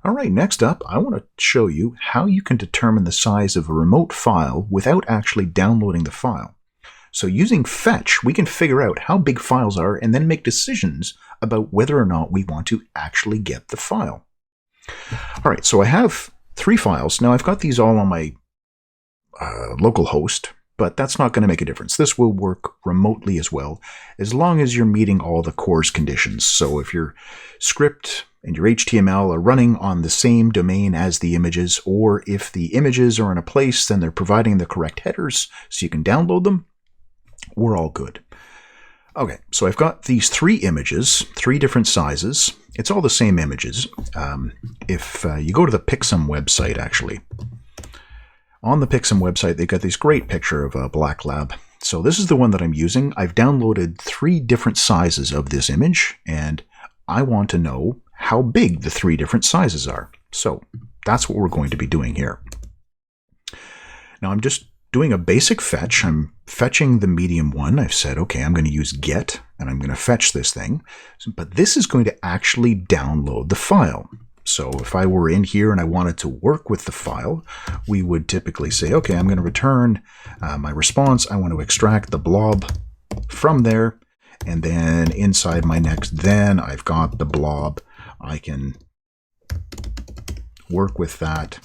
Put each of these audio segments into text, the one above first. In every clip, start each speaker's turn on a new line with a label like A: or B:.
A: All right, next up, I want to show you how you can determine the size of a remote file without actually downloading the file. So using fetch, we can figure out how big files are and then make decisions about whether or not we want to actually get the file. All right, so I have 3 files. Now I've got these all on my local host, but that's not going to make a difference. This will work remotely as well, as long as you're meeting all the CORS conditions. So if your script and your HTML are running on the same domain as the images, or if the images are in a place, then they're providing the correct headers so you can download them, we're all good. Okay, so I've got these 3 images, 3 different sizes. It's all the same images. If you go to the Pixum website, actually, on the Pixum website, they've got this great picture of a black lab. So this is the one that I'm using. I've downloaded 3 different sizes of this image, and I want to know how big the 3 different sizes are. So that's what we're going to be doing here. Now I'm just doing a basic fetch. I'm fetching the medium one. I've said, okay, I'm going to use get, and I'm going to fetch this thing. But this is going to actually download the file. So if I were in here and I wanted to work with the file, we would typically say, okay, I'm going to return my response. I want to extract the blob from there. And then inside my next then, I've got the blob. I can work with that.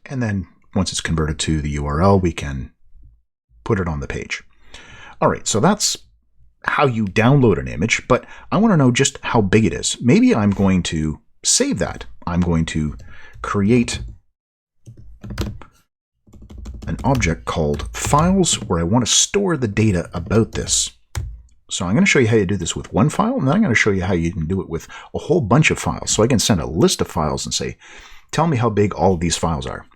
A: And then once it's converted to the URL, we can put it on the page. All right, so that's how you download an image, but I want to know just how big it is. Maybe I'm going to save that. I'm going to create an object called files where I want to store the data about this. So I'm going to show you how you do this with one file, and then I'm going to show you how you can do it with a whole bunch of files. So I can send a list of files and say, tell me how big all of these files are.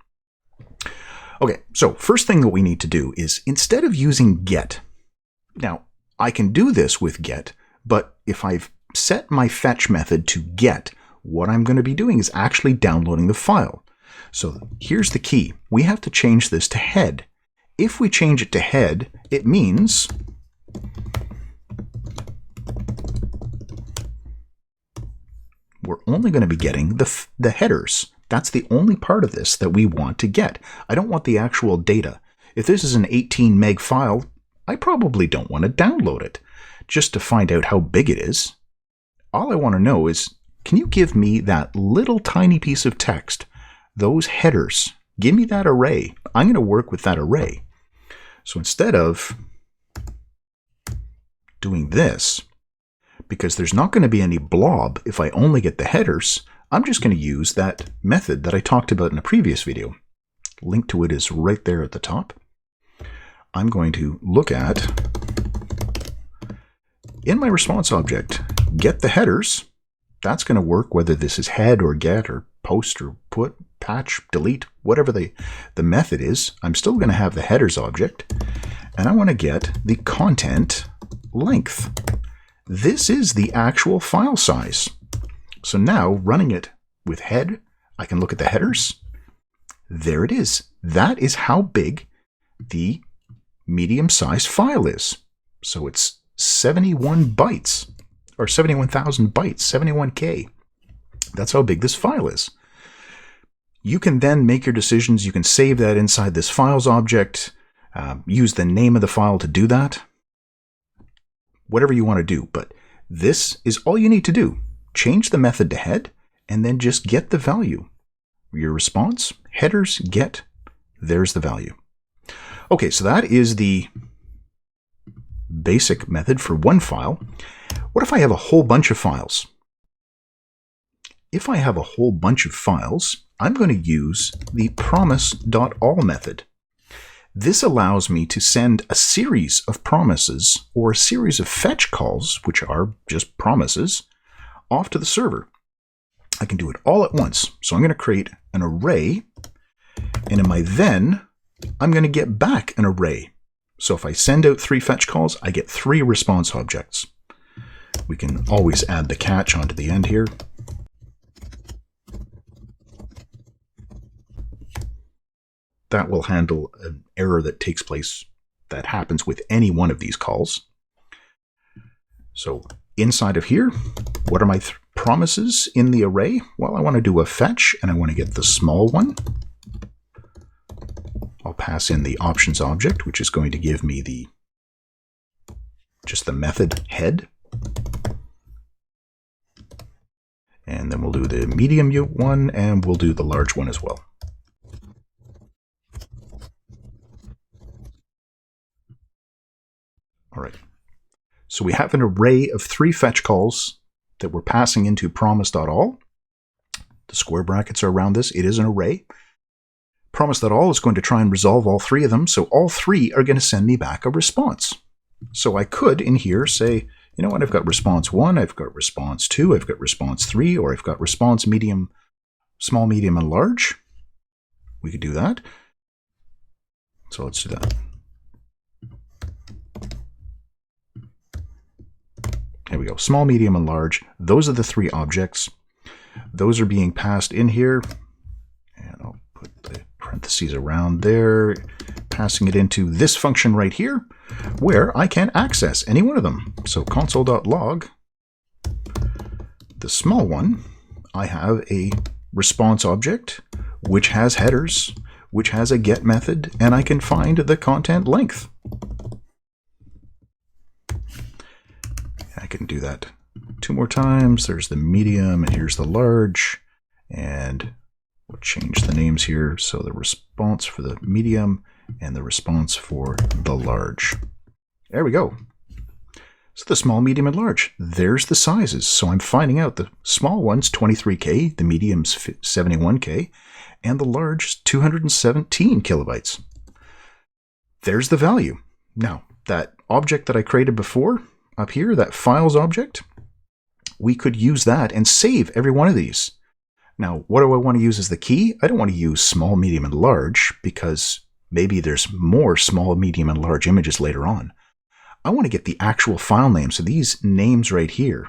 A: Okay, so first thing that we need to do is, instead of using get, now I can do this with get, but if I've set my fetch method to get, what I'm going to be doing is actually downloading the file. So here's the key. We have to change this to head. If we change it to head, it means we're only going to be getting the headers. That's the only part of this that we want to get. I don't want the actual data. If this is an 18 meg file, I probably don't want to download it just to find out how big it is. All I want to know is, can you give me that little tiny piece of text, those headers? Give me that array. I'm going to work with that array. So instead of doing this, because there's not going to be any blob if I only get the headers, I'm just going to use that method that I talked about in a previous video. Link to it is right there at the top. I'm going to look at, in my response object, get the headers. That's going to work whether this is head or get or post or put, patch, delete, whatever the method is. I'm still going to have the headers object, and I want to get the content length. This is the actual file size. So now, running it with head, I can look at the headers. There it is. That is how big the medium-sized file is. So it's 71 bytes, or 71,000 bytes, 71K. That's how big this file is. You can then make your decisions. You can save that inside this files object, use the name of the file to do that, whatever you want to do. But this is all you need to do. Change the method to head, and then just get the value. Your response, headers, get, there's the value. Okay, so that is the basic method for one file. What if I have a whole bunch of files? If I have a whole bunch of files, I'm going to use the promise.all method. This allows me to send a series of promises or a series of fetch calls, which are just promises, off to the server. I can do it all at once. So I'm going to create an array, and in my then, I'm going to get back an array. So if I send out 3 fetch calls, I get 3 response objects. We can always add the catch onto the end here. That will handle an error that takes place that happens with any one of these calls. So inside of here, what are my promises in the array? Well, I want to do a fetch, and I want to get the small one. I'll pass in the options object, which is going to give me just the method head. And then we'll do the medium one, and we'll do the large one as well. All right. So we have an array of 3 fetch calls that we're passing into promise.all. The square brackets are around this. It is an array. Promise.all is going to try and resolve all 3 of them, so all 3 are going to send me back a response. So I could, in here, say, you know what, I've got response 1, I've got response 2, I've got response 3, or I've got response medium, small, medium, and large. We could do that. So let's do that. Here we go, small, medium, and large. Those are the 3 objects. Those are being passed in here. And I'll put the parentheses around there, passing it into this function right here, where I can access any one of them. So console.log, the small one, I have a response object, which has headers, which has a get method, and I can find the content length. I can do that 2 more times. There's the medium, and here's the large, and we'll change the names here. So the response for the medium and the response for the large. There we go. So the small, medium, and large, there's the sizes. So I'm finding out the small one's 23K, the medium's 71K, and the large is 217 kilobytes. There's the value. Now, that object that I created before, up here, that files object, we could use that and save every one of these. Now, what do I want to use as the key? I don't want to use small, medium, and large because maybe there's more small, medium, and large images later on. I want to get the actual file name. So these names right here,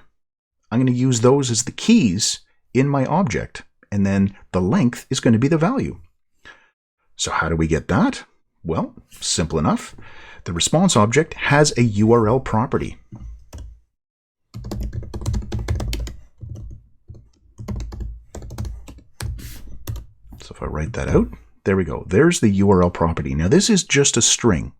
A: I'm going to use those as the keys in my object, and then the length is going to be the value. So how do we get that? Well, simple enough. The response object has a URL property. So if I write that out, there we go. There's the URL property. Now this is just a string.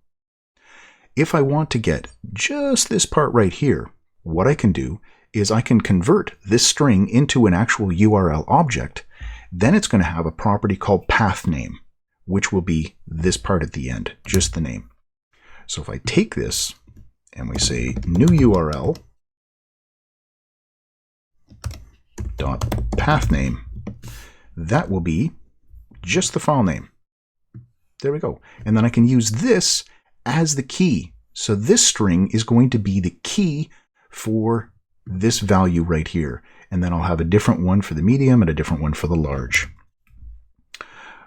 A: If I want to get just this part right here, what I can do is I can convert this string into an actual URL object. Then it's going to have a property called path name, which will be this part at the end, just the name. So if I take this and we say new URL dot path name, that will be just the file name. There we go. And then I can use this as the key. So this string is going to be the key for this value right here. And then I'll have a different one for the medium and a different one for the large.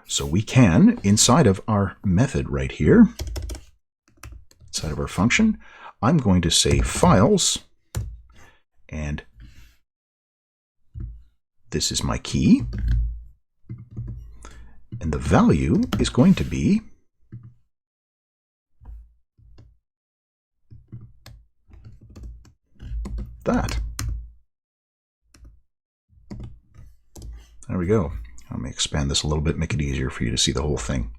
A: So we can, inside of our method right here, inside of our function, I'm going to say files, and this is my key, and the value is going to be that. There we go. Let me expand this a little bit, make it easier for you to see the whole thing.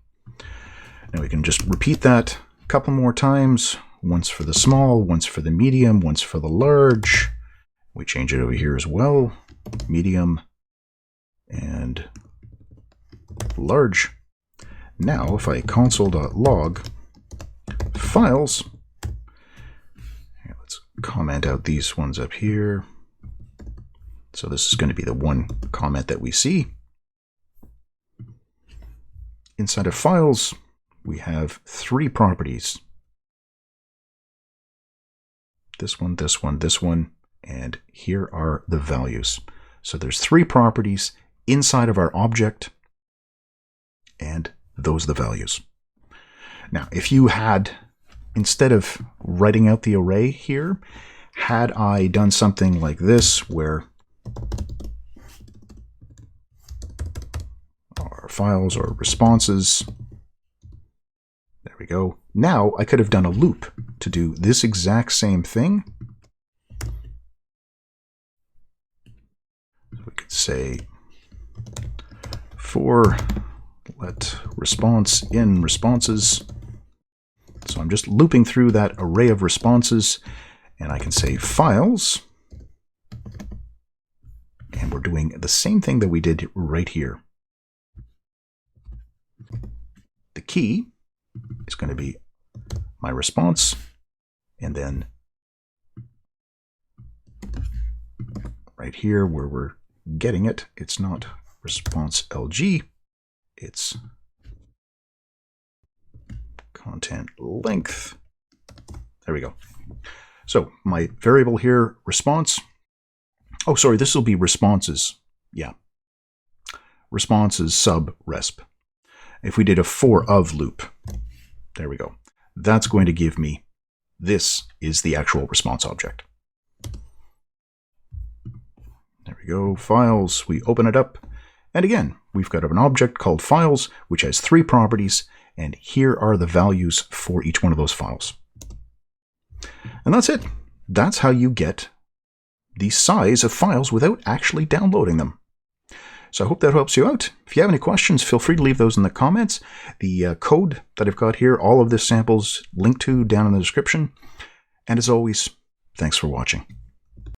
A: Now we can just repeat that a couple more times. Once for the small, once for the medium, once for the large. We change it over here as well. Medium and large. Now if I console.log files, let's comment out these ones up here. So this is going to be the one comment that we see. Inside of files, we have 3 properties. This one, this one, this one, and here are the values. So there's 3 properties inside of our object, and those are the values. Now, if you had, instead of writing out the array here, had I done something like this, where our files or responses, there we go. Now I could have done a loop to do this exact same thing, say for let response in responses. So I'm just looping through that array of responses, and I can say files, and we're doing the same thing that we did right here. The key is going to be my response, and then right here where we're getting it, it's not response LG, it's content length. There we go. So my variable here, response. Oh, sorry, this will be responses. Yeah. Responses sub resp. If we did a for of loop, there we go. That's going to give me, this is the actual response object. There we go, files, we open it up. And again, we've got an object called files, which has 3 properties, and here are the values for each one of those files. And that's it. That's how you get the size of files without actually downloading them. So I hope that helps you out. If you have any questions, feel free to leave those in the comments. The code that I've got here, all of this samples linked to down in the description. And as always, thanks for watching.